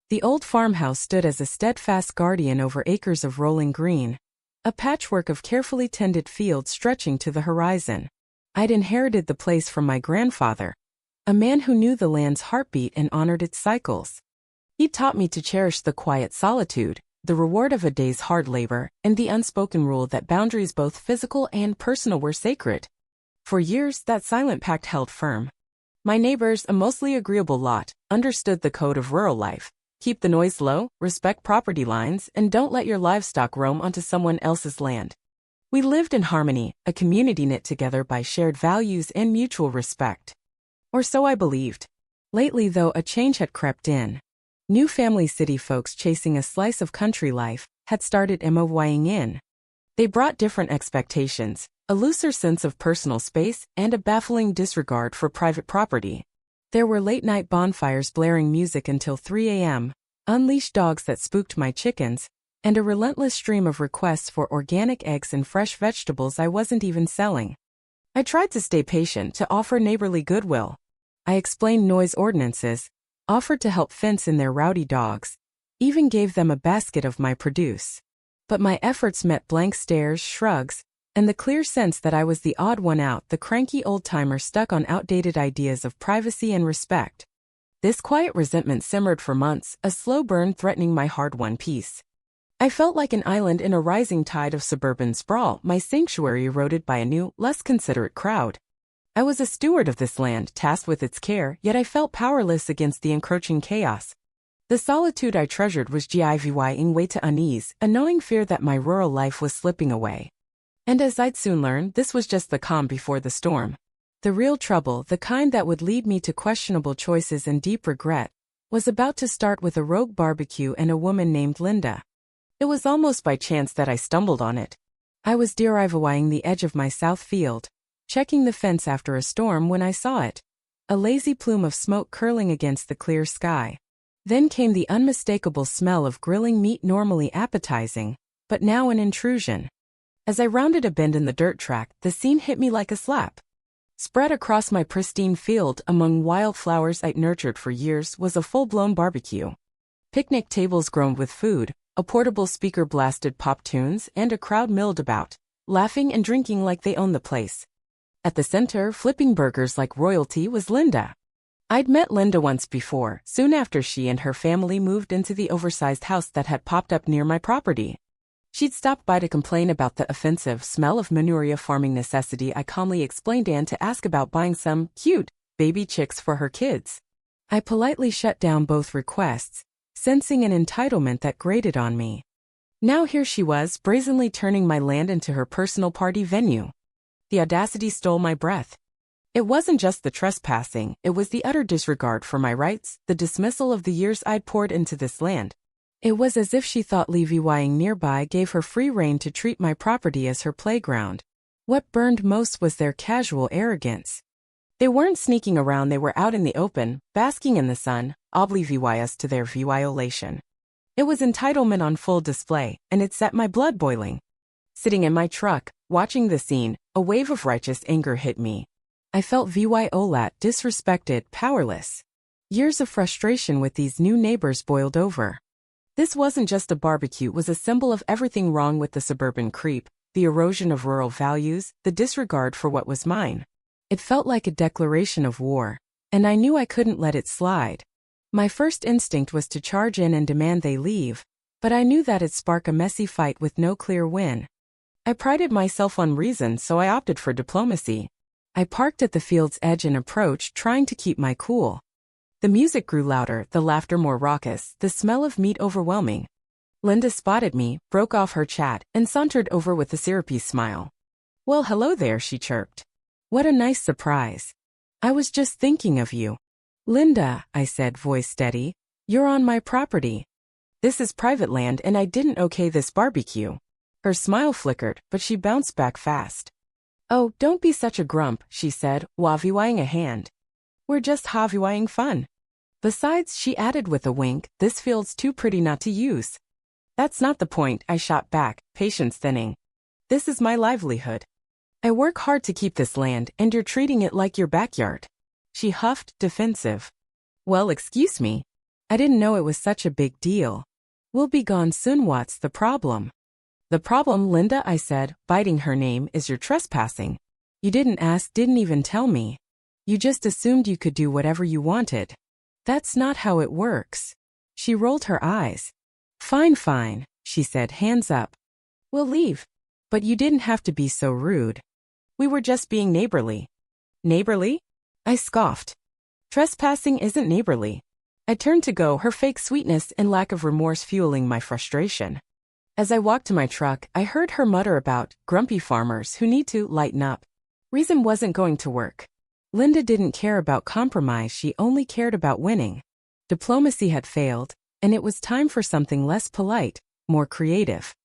The old farmhouse stood as a steadfast guardian over acres of rolling green, a patchwork of carefully tended fields stretching to the horizon. I'd inherited the place from my grandfather, a man who knew the land's heartbeat and honored its cycles. He taught me to cherish the quiet solitude, the reward of a day's hard labor, and the unspoken rule that boundaries both physical and personal were sacred. For years, that silent pact held firm. My neighbors, a mostly agreeable lot, understood the code of rural life. Keep the noise low, respect property lines, and don't let your livestock roam onto someone else's land. We lived in harmony, a community knit together by shared values and mutual respect. Or so I believed. Lately, though, a change had crept in. New family city folks chasing a slice of country life had started moving in. They brought different expectations, a looser sense of personal space, and a baffling disregard for private property. There were late-night bonfires blaring music until 3 a.m., unleashed dogs that spooked my chickens, and a relentless stream of requests for organic eggs and fresh vegetables I wasn't even selling. I tried to stay patient, to offer neighborly goodwill. I explained noise ordinances, offered to help fence in their rowdy dogs, even gave them a basket of my produce. But my efforts met blank stares, shrugs, and the clear sense that I was the odd one out, the cranky old-timer stuck on outdated ideas of privacy and respect. This quiet resentment simmered for months, a slow burn threatening my hard-won peace. I felt like an island in a rising tide of suburban sprawl, my sanctuary eroded by a new, less considerate crowd. I was a steward of this land, tasked with its care, yet I felt powerless against the encroaching chaos. The solitude I treasured was giving way to unease, a knowing fear that my rural life was slipping away. And as I'd soon learn, this was just the calm before the storm. The real trouble, the kind that would lead me to questionable choices and deep regret, was about to start with a rogue barbecue and a woman named Linda. It was almost by chance that I stumbled on it. I was deriving the edge of my south field, checking the fence after a storm when I saw it. A lazy plume of smoke curling against the clear sky. Then came the unmistakable smell of grilling meat, normally appetizing, but now an intrusion. As I rounded a bend in the dirt track, the scene hit me like a slap. Spread across my pristine field among wildflowers I'd nurtured for years was a full-blown barbecue. Picnic tables groaned with food, a portable speaker blasted pop tunes, and a crowd milled about, laughing and drinking like they owned the place. At the center, flipping burgers like royalty, was Linda. I'd met Linda once before, soon after she and her family moved into the oversized house that had popped up near my property. She'd stopped by to complain about the offensive smell of manure farming necessity. I calmly explained, and to ask about buying some cute baby chicks for her kids. I politely shut down both requests, sensing an entitlement that grated on me. Now here she was, brazenly turning my land into her personal party venue. The audacity stole my breath. It wasn't just the trespassing, it was the utter disregard for my rights, the dismissal of the years I'd poured into this land. It was as if she thought living nearby gave her free rein to treat my property as her playground. What burned most was their casual arrogance. They weren't sneaking around, they were out in the open, basking in the sun, oblivious to their violation. It was entitlement on full display, and it set my blood boiling. Sitting in my truck, watching the scene, a wave of righteous anger hit me. I felt disrespected, powerless. Years of frustration with these new neighbors boiled over. This wasn't just a barbecue, it was a symbol of everything wrong with the suburban creep, the erosion of rural values, the disregard for what was mine. It felt like a declaration of war, and I knew I couldn't let it slide. My first instinct was to charge in and demand they leave, but I knew that'd spark a messy fight with no clear win. I prided myself on reason, so I opted for diplomacy. I parked at the field's edge and approached, trying to keep my cool. The music grew louder, the laughter more raucous, the smell of meat overwhelming. Linda spotted me, broke off her chat, and sauntered over with a syrupy smile. "Well, hello there," she chirped. "What a nice surprise. I was just thinking of you." "Linda," I said, voice steady, "you're on my property. This is private land and I didn't okay this barbecue." Her smile flickered, but she bounced back fast. "Oh, don't be such a grump," she said, waving a hand. "We're just having fun. Besides," she added with a wink, "this field's too pretty not to use." "That's not the point," I shot back, patience thinning. "This is my livelihood. I work hard to keep this land, and you're treating it like your backyard." She huffed, defensive. "Well, excuse me. I didn't know it was such a big deal. We'll be gone soon. What's the problem? The problem, Linda, I said, biting her name, is you're trespassing. You didn't ask, didn't even tell me. You just assumed you could do whatever you wanted. That's not how it works. She rolled her eyes. Fine, she said, hands up. We'll leave. But you didn't have to be so rude. We were just being neighborly. Neighborly? I scoffed. Trespassing isn't neighborly. I turned to go, her fake sweetness and lack of remorse fueling my frustration. As I walked to my truck, I heard her mutter about grumpy farmers who need to lighten up. Reason wasn't going to work. Linda didn't care about compromise, she only cared about winning. Diplomacy had failed, and it was time for something less polite, more creative.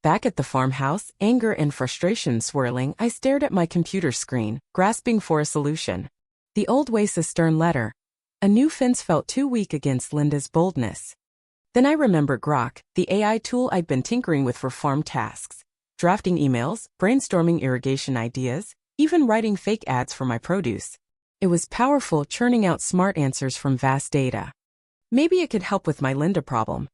Back at the farmhouse, anger and frustration swirling, I stared at my computer screen, grasping for a solution. The old way cistern letter. A new fence felt too weak against Linda's boldness. Then I remembered Grok, the AI tool I'd been tinkering with for farm tasks. Drafting emails, brainstorming irrigation ideas, even writing fake ads for my produce. It was powerful, churning out smart answers from vast data. Maybe it could help with my Linda problem.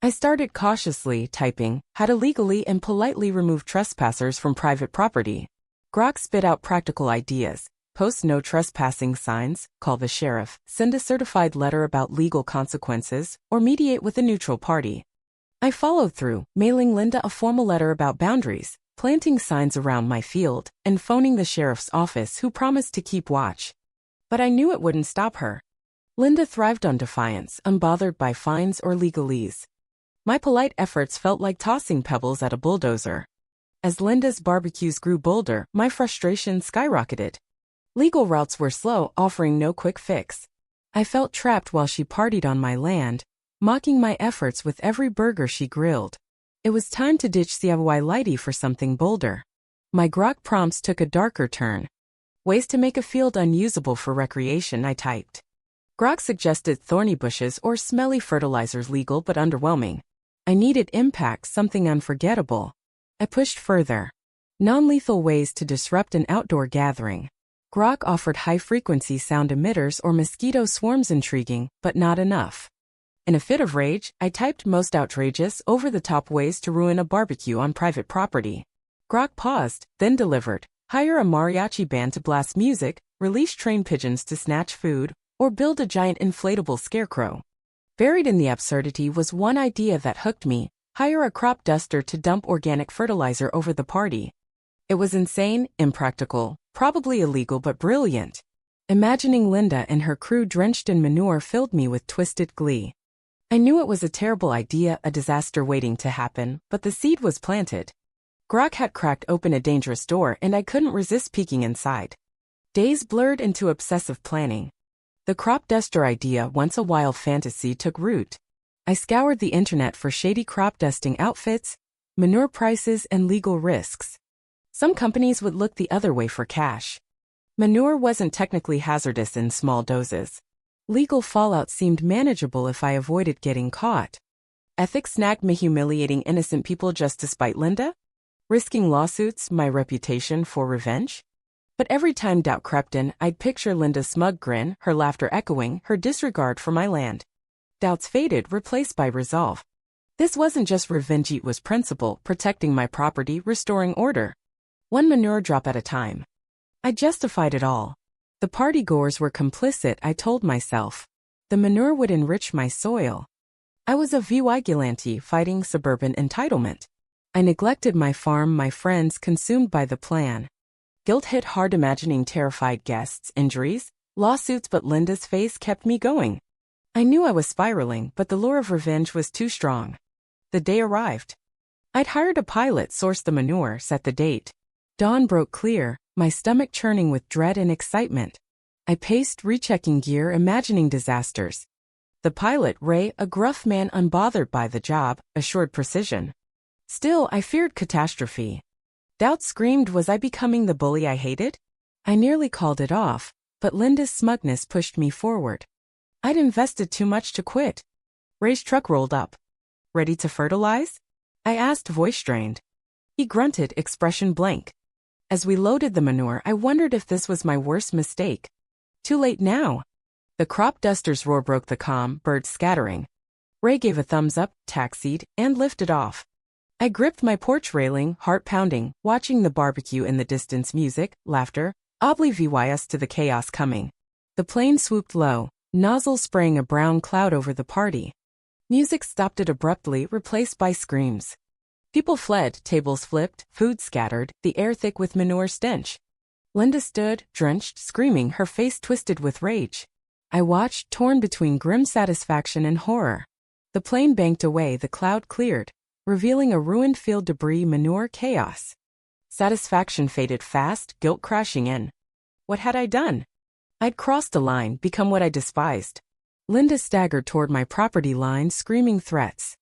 I started cautiously, typing how to legally and politely remove trespassers from private property. Grok spit out practical ideas. Post no trespassing signs, call the sheriff, send a certified letter about legal consequences, or mediate with a neutral party. I followed through, mailing Linda a formal letter about boundaries, planting signs around my field, and phoning the sheriff's office who promised to keep watch. But I knew it wouldn't stop her. Linda thrived on defiance, unbothered by fines or legalese. My polite efforts felt like tossing pebbles at a bulldozer. As Linda's barbecues grew bolder, my frustration skyrocketed. Legal routes were slow, offering no quick fix. I felt trapped while she partied on my land, mocking my efforts with every burger she grilled. It was time to ditch CIY for something bolder. My Grok prompts took a darker turn. Ways to make a field unusable for recreation, I typed. Grok suggested thorny bushes or smelly fertilizers, legal but underwhelming. I needed impact, something unforgettable. I pushed further. Non-lethal ways to disrupt an outdoor gathering. Grok offered high-frequency sound emitters or mosquito swarms, intriguing, but not enough. In a fit of rage, I typed most outrageous, over-the-top ways to ruin a barbecue on private property. Grok paused, then delivered. Hire a mariachi band to blast music, release trained pigeons to snatch food, or build a giant inflatable scarecrow. Buried in the absurdity was one idea that hooked me: hire a crop duster to dump organic fertilizer over the party. It was insane, impractical, probably illegal, but brilliant. Imagining Linda and her crew drenched in manure filled me with twisted glee. I knew it was a terrible idea, a disaster waiting to happen, but the seed was planted. Grok had cracked open a dangerous door and I couldn't resist peeking inside. Days blurred into obsessive planning. The crop duster idea, once a wild fantasy, took root. I scoured the internet for shady crop dusting outfits, manure prices, and legal risks. Some companies would look the other way for cash. Manure wasn't technically hazardous in small doses. Legal fallout seemed manageable if I avoided getting caught. Ethics snagged me, humiliating innocent people just to spite Linda? Risking lawsuits, my reputation for revenge? But every time doubt crept in, I'd picture Linda's smug grin, her laughter echoing her disregard for my land. Doubts faded, replaced by resolve. This wasn't just revenge, it was principle, protecting my property, restoring order. One manure drop at a time. I justified it all. The partygoers were complicit, I told myself. The manure would enrich my soil. I was a vigilante fighting suburban entitlement. I neglected my farm, my friends consumed by the plan. Guilt hit hard, imagining terrified guests, injuries, lawsuits, but Linda's face kept me going. I knew I was spiraling, but the lure of revenge was too strong. The day arrived. I'd hired a pilot, sourced the manure, set the date. Dawn broke clear, my stomach churning with dread and excitement. I paced, rechecking gear, imagining disasters. The pilot, Ray, a gruff man unbothered by the job, assured precision. Still, I feared catastrophe. Doubt screamed, was I becoming the bully I hated? I nearly called it off, but Linda's smugness pushed me forward. I'd invested too much to quit. Ray's truck rolled up. Ready to fertilize? I asked, voice strained. He grunted, expression blank. As we loaded the manure, I wondered if this was my worst mistake. Too late now. The crop duster's roar broke the calm, birds scattering. Ray gave a thumbs up, taxied, and lifted off. I gripped my porch railing, heart pounding, watching the barbecue in the distance, music, laughter, oblivious to the chaos coming. The plane swooped low, nozzle spraying a brown cloud over the party. Music stopped it abruptly, replaced by screams. People fled, tables flipped, food scattered, the air thick with manure stench. Linda stood, drenched, screaming, her face twisted with rage. I watched, torn between grim satisfaction and horror. The plane banked away, the cloud cleared, revealing a ruined field, debris, manure, chaos. Satisfaction faded fast, guilt crashing in. What had I done? I'd crossed a line, become what I despised. Linda staggered toward my property line, screaming threats.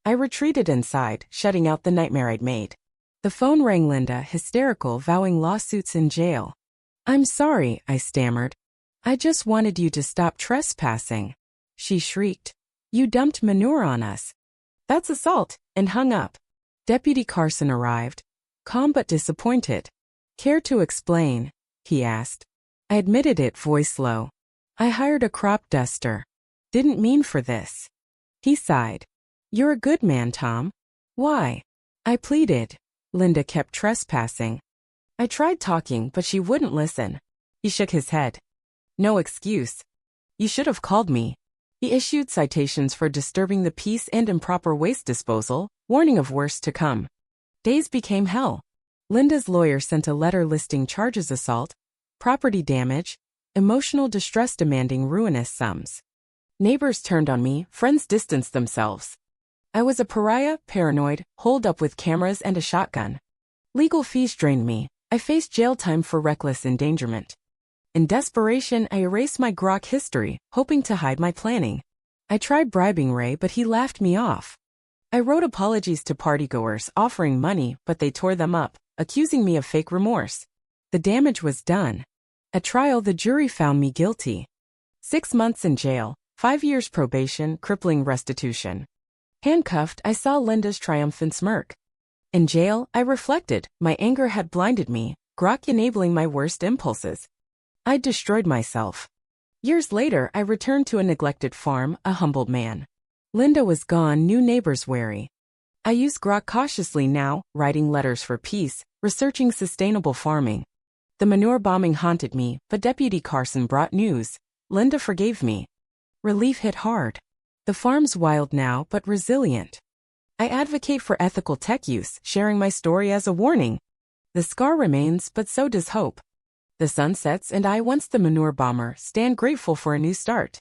I retreated inside, shutting out the nightmare I'd made. The phone rang, Linda, hysterical, vowing lawsuits in jail. "I'm sorry," I stammered. "I just wanted you to stop trespassing." She shrieked. "You dumped manure on us." "That's assault," and hung up. Deputy Carson arrived, calm but disappointed. "Care to explain?" he asked. I admitted it, voice low. "I hired a crop duster. Didn't mean for this." He sighed. "You're a good man, Tom." "Why?" I pleaded. "Linda kept trespassing." I tried talking, but she wouldn't listen. He shook his head. "No excuse. You should have called me." He issued citations for disturbing the peace and improper waste disposal, warning of worse to come. Days became hell. Linda's lawyer sent a letter listing charges: assault, property damage, emotional distress, demanding ruinous sums. Neighbors turned on me, friends distanced themselves. I was a pariah, paranoid, holed up with cameras and a shotgun. Legal fees drained me. I faced jail time for reckless endangerment. In desperation, I erased my grok history, hoping to hide my planning. I tried bribing Ray, but he laughed me off. I wrote apologies to partygoers, offering money, but they tore them up, accusing me of fake remorse. The damage was done. At trial, the jury found me guilty. 6 months in jail, 5 years probation, crippling restitution. Handcuffed, I saw Linda's triumphant smirk. In jail, I reflected. My anger had blinded me, grok enabling my worst impulses. I'd destroyed myself. Years later, I returned to a neglected farm, a humbled man. Linda was gone, new neighbors wary. I use grok cautiously now, writing letters for peace, researching sustainable farming. The manure bombing haunted me, but Deputy Carson brought news. Linda forgave me. Relief hit hard. The farm's wild now, but resilient. I advocate for ethical tech use, sharing my story as a warning. The scar remains, but so does hope. The sun sets and I, once the manure bomber, stand grateful for a new start.